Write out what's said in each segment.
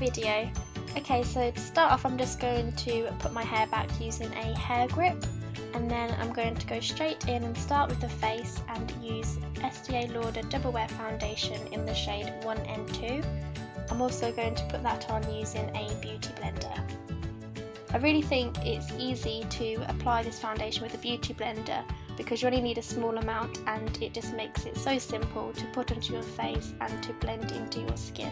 video. Okay, so to start off I'm just going to put my hair back using a hair grip, and then I'm going to go straight in and start with the face and use Estee Lauder Double Wear Foundation in the shade 1N2. I'm also going to put that on using a beauty blender. I really think it's easy to apply this foundation with a beauty blender because you only need a small amount and it just makes it so simple to put onto your face and to blend into your skin.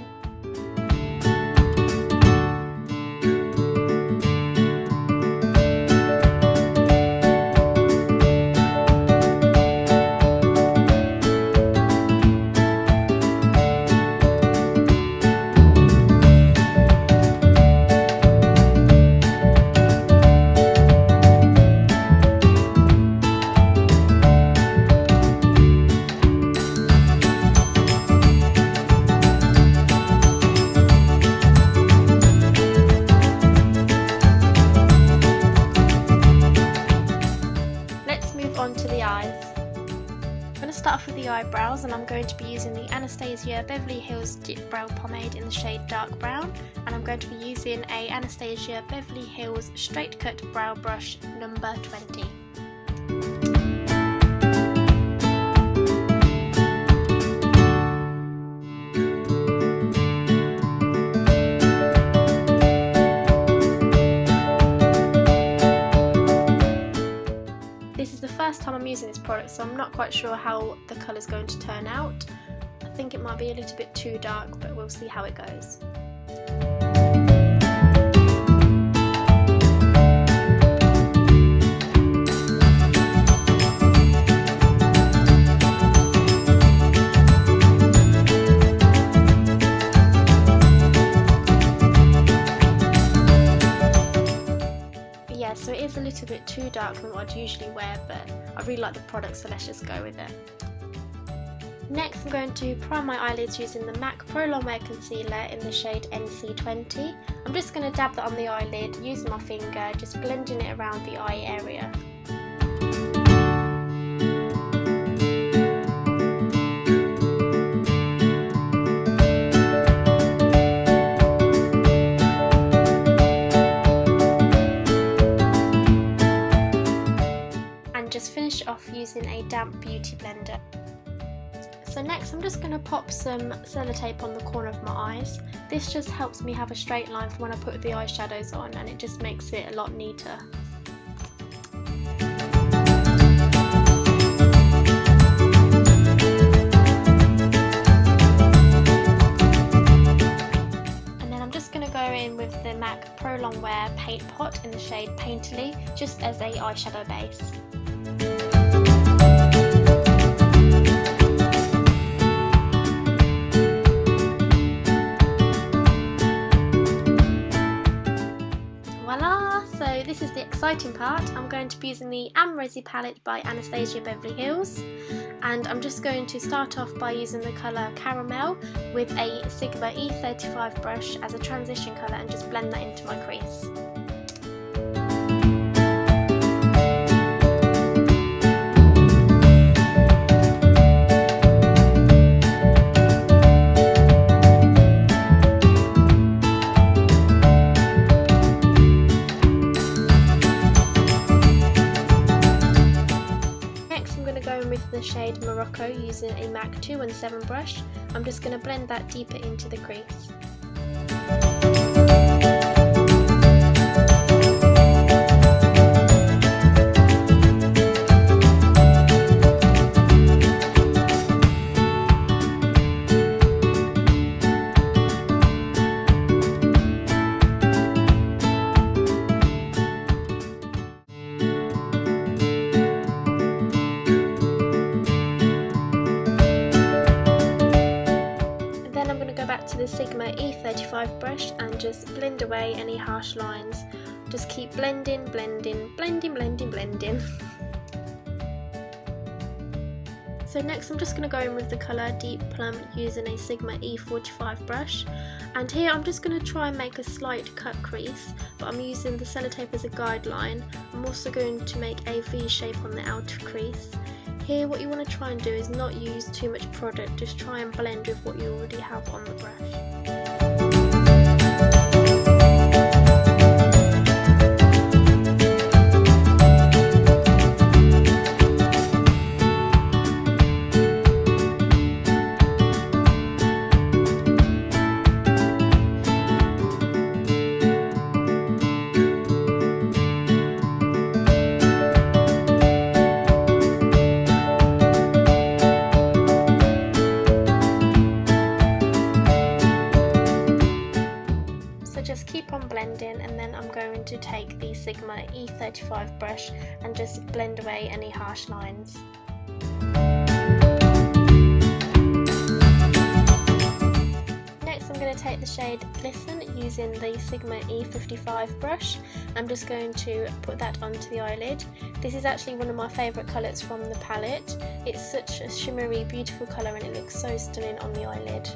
Onto the eyes. I'm going to start off with the eyebrows, and I'm going to be using the Anastasia Beverly Hills Dip Brow Pomade in the shade Dark Brown, and I'm going to be using a Anastasia Beverly Hills Straight Cut Brow Brush number 20. This is the first time I'm using this product, so I'm not quite sure how the colour is going to turn out. I think it might be a little bit too dark, but we'll see how it goes. So it is a little bit too dark than what I'd usually wear, but I really like the product, so let's just go with it. Next I'm going to prime my eyelids using the MAC Pro Longwear Concealer in the shade NC20. I'm just going to dab that on the eyelid using my finger, just blending it around the eye area. Just finish off using a damp beauty blender. So next I'm just going to pop some sellotape on the corner of my eyes. This just helps me have a straight line for when I put the eyeshadows on, and it just makes it a lot neater. And then I'm just going to go in with the MAC Pro Longwear Paint Pot in the shade Painterly, just as a eyeshadow base. Voila! So this is the exciting part. I'm going to be using the Amrezy Palette by Anastasia Beverly Hills, and I'm just going to start off by using the colour Caramel with a Sigma E35 brush as a transition colour and just blend that into my crease. With the shade Morocco using a MAC 217 brush, I'm just going to blend that deeper into the crease. To the Sigma E35 brush and just blend away any harsh lines. Just keep blending, blending, blending, blending, blending. So next I'm just going to go in with the colour Deep Plum using a Sigma E45 brush, and here I'm just going to try and make a slight cut crease, but I'm using the sellotape as a guideline. I'm also going to make a V shape on the outer crease. Here what you want to try and do is not use too much product, just try and blend with what you already have on the brush. Sigma E35 brush and just blend away any harsh lines. Next I'm going to take the shade Glisten using the Sigma E55 brush. I'm just going to put that onto the eyelid. This is actually one of my favourite colours from the palette. It's such a shimmery, beautiful colour and it looks so stunning on the eyelid.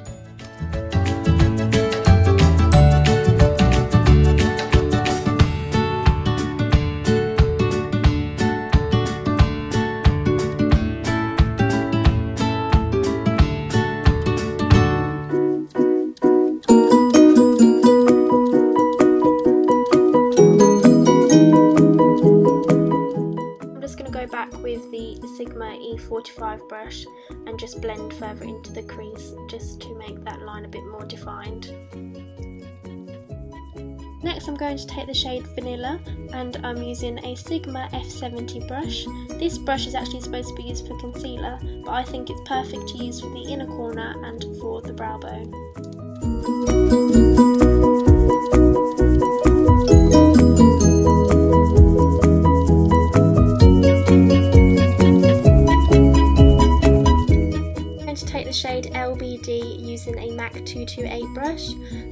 With the Sigma E45 brush and just blend further into the crease just to make that line a bit more defined. Next I'm going to take the shade Vanilla and I'm using a Sigma F70 brush. This brush is actually supposed to be used for concealer, but I think it's perfect to use for the inner corner and for the brow bone. Shade LBD using a MAC 228 brush.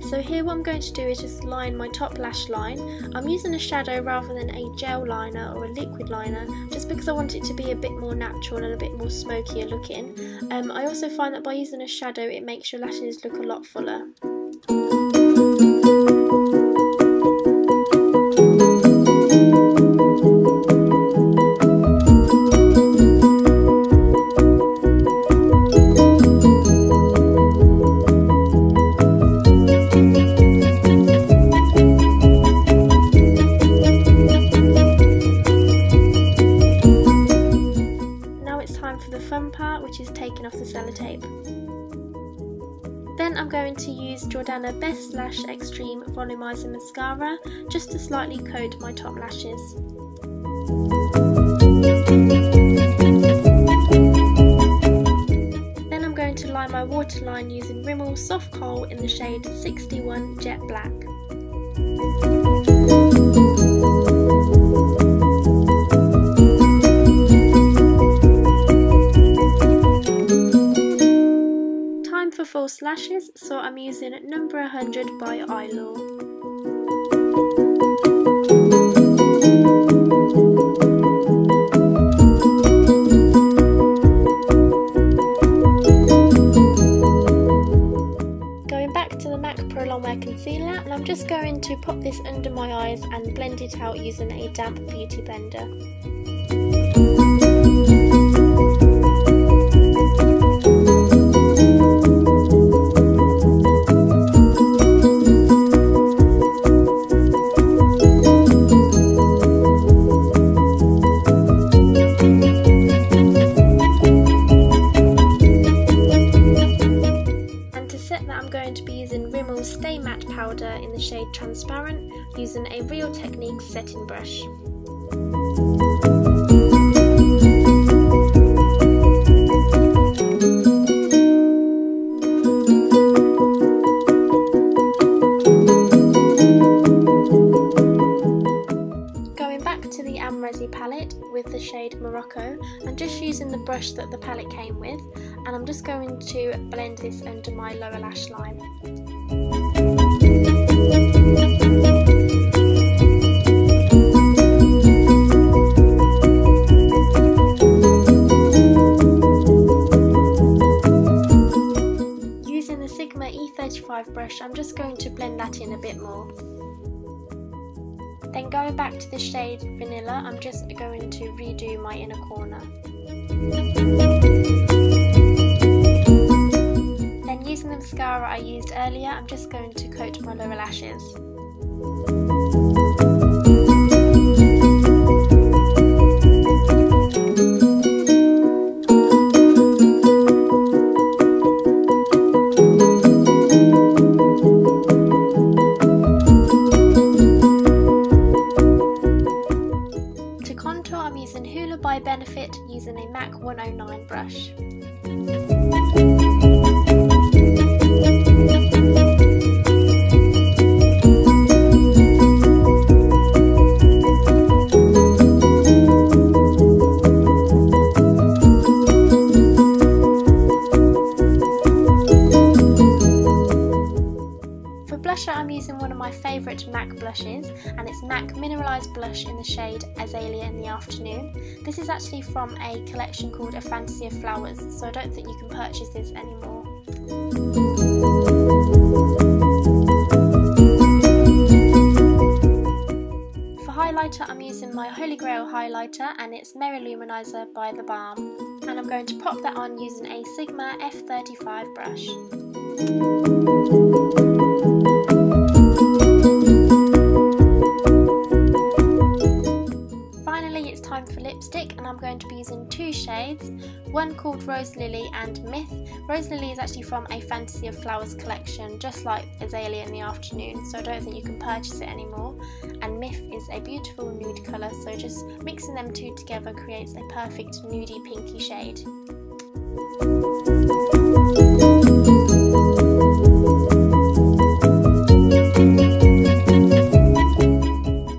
So here what I'm going to do is just line my top lash line. I'm using a shadow rather than a gel liner or a liquid liner just because I want it to be a bit more natural and a bit more smokier looking. I also find that by using a shadow it makes your lashes look a lot fuller. Which is taking off the sellotape. Then I'm going to use Jordana Best Lash Extreme Volumizer Mascara just to slightly coat my top lashes. Then I'm going to line my waterline using Rimmel Soft Kohl in the shade 61 Jet Black. For false lashes, so I'm using number 100 by Eyelaw. Going back to the MAC Pro Longwear Concealer, and I'm just going to pop this under my eyes and blend it out using a damp beauty blender. Stay Matte powder in the shade Transparent using a Real Techniques setting brush. Going back to the Amrezy palette with the shade Morocco, I'm just using the brush that the palette came with and I'm just going to blend this under my lower lash line. Using the Sigma E35 brush, I'm just going to blend that in a bit more. Then going back to the shade Vanilla, I'm just going to redo my inner corner. Then using the mascara I used earlier, I'm just going to coat my lower lashes. To contour, I'm using Hoola by Benefit using a MAC 109 brush. mineralised blush in the shade Azalea in the Afternoon. This is actually from a collection called A Fantasy of Flowers, so I don't think you can purchase this anymore. For highlighter, I'm using my Holy Grail highlighter, and it's Merry Luminizer by The Balm. And I'm going to pop that on using a Sigma F35 brush. Finally, it's time for lipstick, and I'm going to be using two shades, one called Rose Lily and Myth. Rose Lily is actually from a Fantasy of Flowers collection, just like Azalea in the Afternoon, so I don't think you can purchase it anymore. And Myth is a beautiful nude colour, so just mixing them two together creates a perfect nudie pinky shade.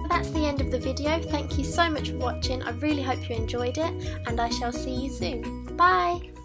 That's the end of the video. Thank you so much for watching. I really hope you enjoyed it, and I shall see you soon. Bye!